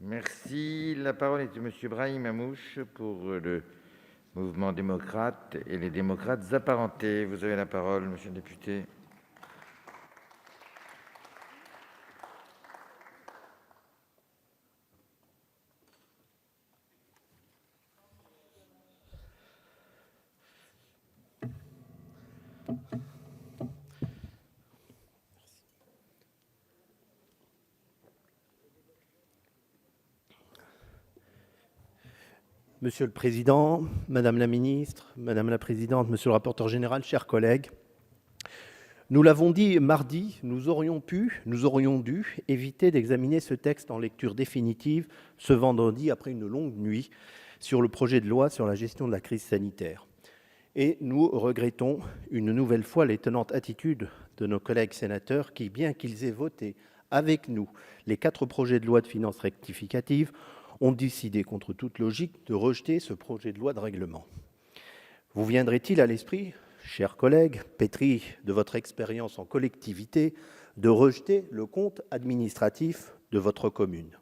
Merci. La parole est à Monsieur Brahim Hamouche pour le mouvement démocrate et les démocrates apparentés. Vous avez la parole, monsieur le député. Monsieur le Président, Madame la Ministre, Madame la Présidente, Monsieur le rapporteur général, chers collègues, nous l'avons dit mardi, nous aurions dû éviter d'examiner ce texte en lecture définitive ce vendredi après une longue nuit sur le projet de loi sur la gestion de la crise sanitaire. Et nous regrettons une nouvelle fois l'étonnante attitude de nos collègues sénateurs qui, bien qu'ils aient voté avec nous les 4 projets de loi de finances rectificatives, ont décidé, contre toute logique, de rejeter ce projet de loi de règlement. Vous viendrait-il à l'esprit, chers collègues, pétris de votre expérience en collectivité, de rejeter le compte administratif de votre commune ?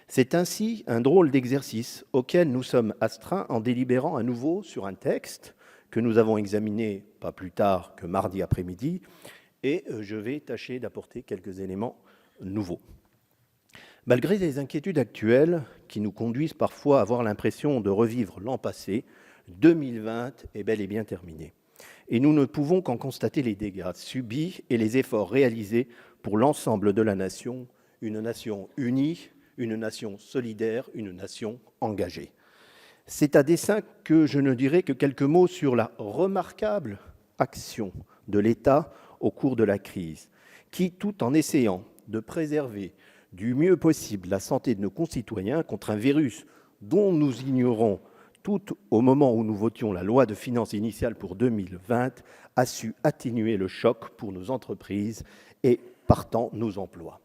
C'est ainsi un drôle d'exercice auquel nous sommes astreints en délibérant à nouveau sur un texte que nous avons examiné pas plus tard que mardi après-midi, et je vais tâcher d'apporter quelques éléments nouveaux. Malgré les inquiétudes actuelles qui nous conduisent parfois à avoir l'impression de revivre l'an passé, 2020 est bel et bien terminé. Et nous ne pouvons qu'en constater les dégâts subis et les efforts réalisés pour l'ensemble de la nation, une nation unie, une nation solidaire, une nation engagée. C'est à dessein que je ne dirai que quelques mots sur la remarquable action de l'État au cours de la crise, qui, tout en essayant de préserver du mieux possible la santé de nos concitoyens contre un virus dont nous ignorons tout au moment où nous votions la loi de finances initiale pour 2020, a su atténuer le choc pour nos entreprises et, partant, nos emplois.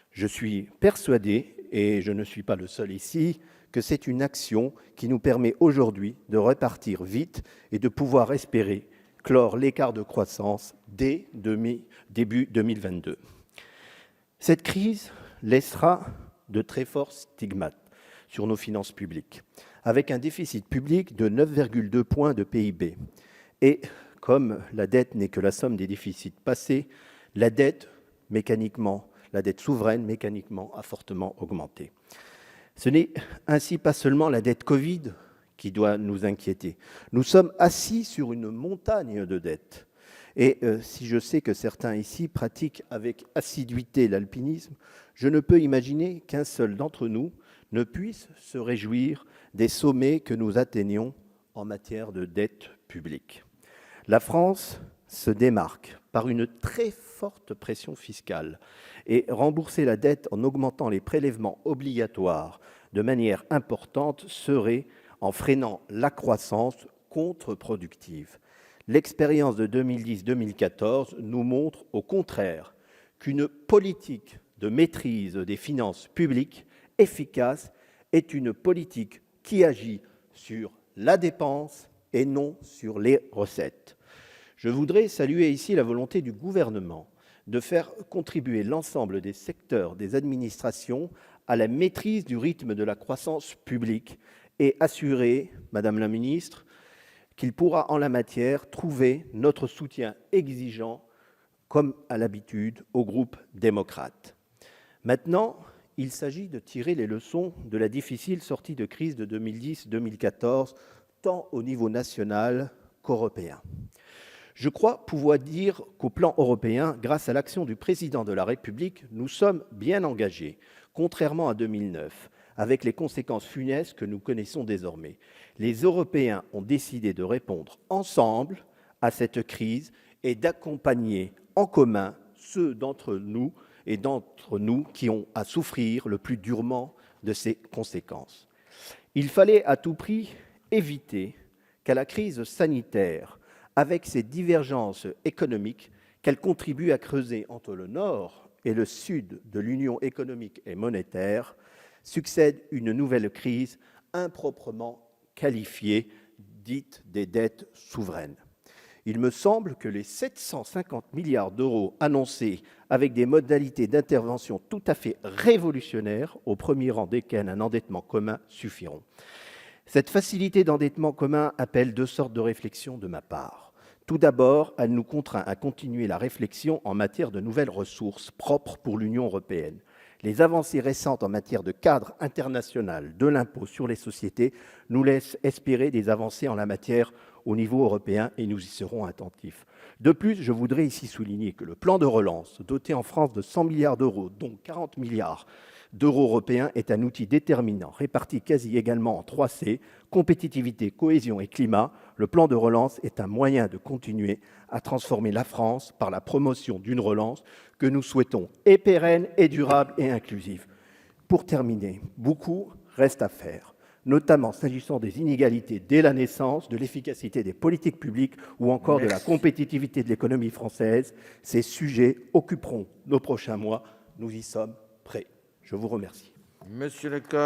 Je suis persuadé, et je ne suis pas le seul ici, que c'est une action qui nous permet aujourd'hui de repartir vite et de pouvoir espérer clore l'écart de croissance dès début 2022. Cette crise laissera de très forts stigmates sur nos finances publiques, avec un déficit public de 9,2 points de PIB. Et comme la dette n'est que la somme des déficits passés, la dette souveraine, mécaniquement, a fortement augmenté. Ce n'est ainsi pas seulement la dette Covid qui doit nous inquiéter. Nous sommes assis sur une montagne de dettes. Et si je sais que certains ici pratiquent avec assiduité l'alpinisme, je ne peux imaginer qu'un seul d'entre nous ne puisse se réjouir des sommets que nous atteignons en matière de dette publique. La France se démarque par une très forte pression fiscale et rembourser la dette en augmentant les prélèvements obligatoires de manière importante serait, en freinant la croissance, contre-productive. L'expérience de 2010-2014 nous montre au contraire qu'une politique de maîtrise des finances publiques efficace est une politique qui agit sur la dépense et non sur les recettes. Je voudrais saluer ici la volonté du gouvernement de faire contribuer l'ensemble des secteurs des administrations à la maîtrise du rythme de la croissance publique et assurer, Madame la Ministre, qu'il pourra en la matière trouver notre soutien exigeant, comme à l'habitude, au groupe démocrate. Maintenant, il s'agit de tirer les leçons de la difficile sortie de crise de 2010-2014, tant au niveau national qu'européen. Je crois pouvoir dire qu'au plan européen, grâce à l'action du président de la République, nous sommes bien engagés, contrairement à 2009, avec les conséquences funestes que nous connaissons désormais. Les Européens ont décidé de répondre ensemble à cette crise et d'accompagner en commun ceux d'entre nous qui ont à souffrir le plus durement de ces conséquences. Il fallait à tout prix éviter qu'à la crise sanitaire, avec ses divergences économiques, qu'elle contribue à creuser entre le nord et le sud de l'Union économique et monétaire, succède une nouvelle crise improprement qualifiée, dite des dettes souveraines. Il me semble que les 750 milliards d'euros annoncés, avec des modalités d'intervention tout à fait révolutionnaires, au premier rang desquelles un endettement commun, suffiront. Cette facilité d'endettement commun appelle deux sortes de réflexions de ma part. Tout d'abord, elle nous contraint à continuer la réflexion en matière de nouvelles ressources propres pour l'Union européenne. Les avancées récentes en matière de cadre international de l'impôt sur les sociétés nous laissent espérer des avancées en la matière au niveau européen et nous y serons attentifs. De plus, je voudrais ici souligner que le plan de relance, doté en France de 100 milliards d'euros, dont 40 milliards d'euros européens, est un outil déterminant, réparti quasi également en 3 C, compétitivité, cohésion et climat. Le plan de relance est un moyen de continuer à transformer la France par la promotion d'une relance que nous souhaitons et pérenne et durable et inclusive. Pour terminer, beaucoup reste à faire, notamment s'agissant des inégalités dès la naissance, de l'efficacité des politiques publiques ou encore de la compétitivité de l'économie française. Ces sujets occuperont nos prochains mois. Nous y sommes prêts. Je vous remercie. Monsieur Lecoq.